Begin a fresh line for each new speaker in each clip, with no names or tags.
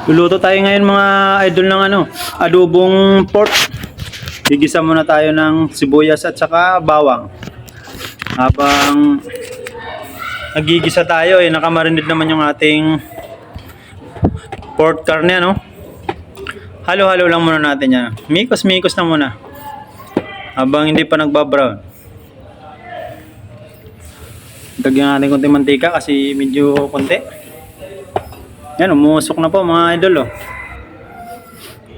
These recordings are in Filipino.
Luluto tayo ngayon mga idol ng adobong pork. Gigisa muna tayo ng sibuyas at saka bawang. Habang nagigisa tayo nakamarinate naman yung ating pork karne Halo-halo lang muna natin yan. Mikos-mikos na muna. Habang hindi pa nagbabrown. Dagyan natin konting mantika kasi medyo konti. Yan, umusok na po mga idol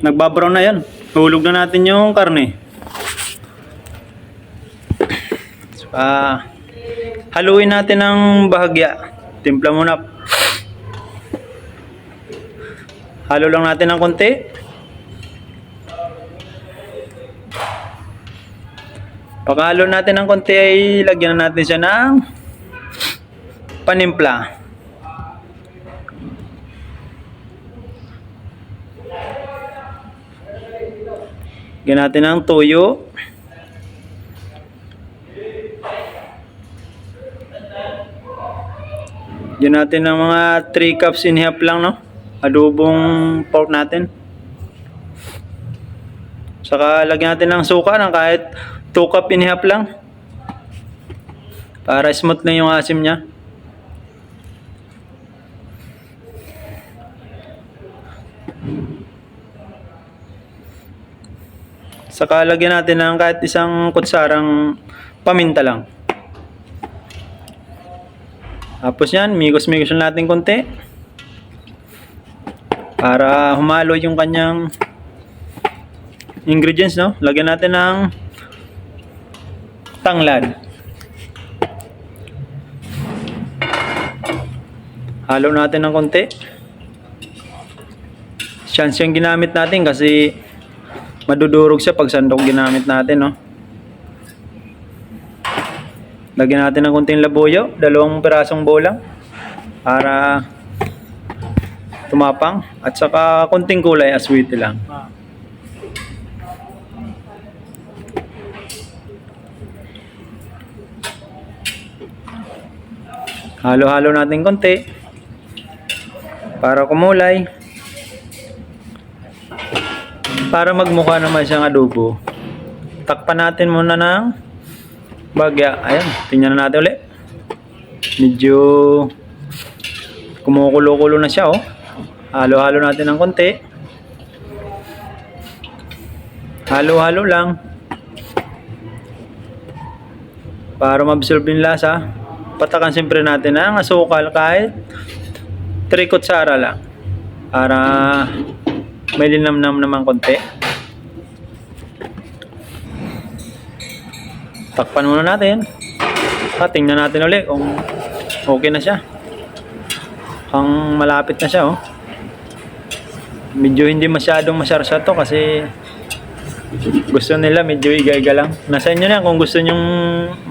Nagbabrown na yan. Hulog na natin yung karne. So, haluin natin ng bahagya. Timpla muna. Halo lang natin ng konti. Pagkahalo natin ng konti ay lagyan na natin siya ng panimpla. Lagyan natin ng toyo. Lagyan natin ng mga 3 cups and a half lang adobong pork natin. Saka lagyan natin ng suka ng kahit 2 cup and a half lang. Para smooth na yung asim niya. Saka lagyan natin ng kahit isang kutsarang paminta lang. Tapos yan, migos-migos natin konti. Para humalo yung kanyang ingredients, Lagyan natin ng tanglad. Halo natin ng konti. Chance yung ginamit natin kasi madudurog siya pag sandok ginamit natin, Lagyan natin ng konting labuyo, 2 pirasong bolang para tumapang at saka konting kulay aswiti lang. Halo-halo natin konti para kumulay. Para magmukha naman siyang adobo, takpan natin muna ng bagya. Ayan, tingnan na natin ulit. Medyo kumukulo-kulo na siya, Halo-halo natin ng konti. Halo-halo lang para ma-absorb yung lasa. Patakan siyempre natin ang asukal kahit 3 kutsara lang para may linamnam naman konti. Takpan muna natin. Tingnan natin ulit kung okay na siya. Ang malapit na siya, Medyo hindi masyadong masarsa to kasi gusto nila medyo igay-iga lang. Nasa inyo na kung gusto nyong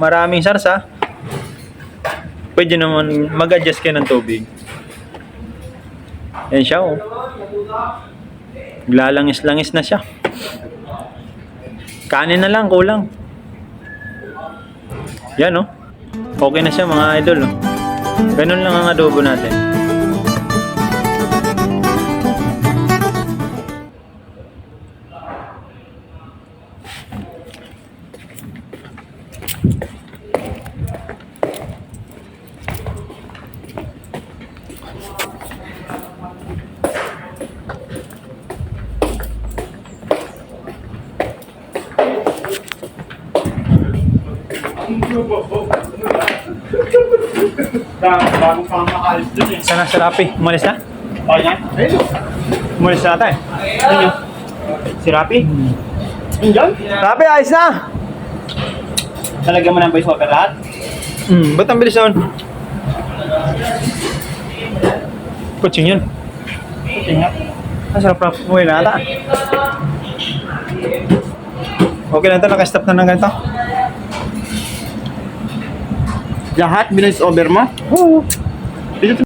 maraming sarsa. Pwede naman mag-adjust kayo ng tubig. Yan siya, Lalangis-langis na siya. Kanin na lang, kulang. Yan, Okay na siya mga idol, Ganun lang ang adobo natin.
Bagong pamakalis dun
Sana si Rapi? Umalis na?
O yan?
Umalis na tayo.
Ano? Si Rapi? Diyan?
Rapi, ayos na!
Talagyan mo ng voice over lahat?
Ba't ang bilis naman? Kutsing yun.
Tingnan.
Sarap na umuwi na ata. Okay na ito, naka-stop na ng ganito.
Lahat binis over mo?
Oo.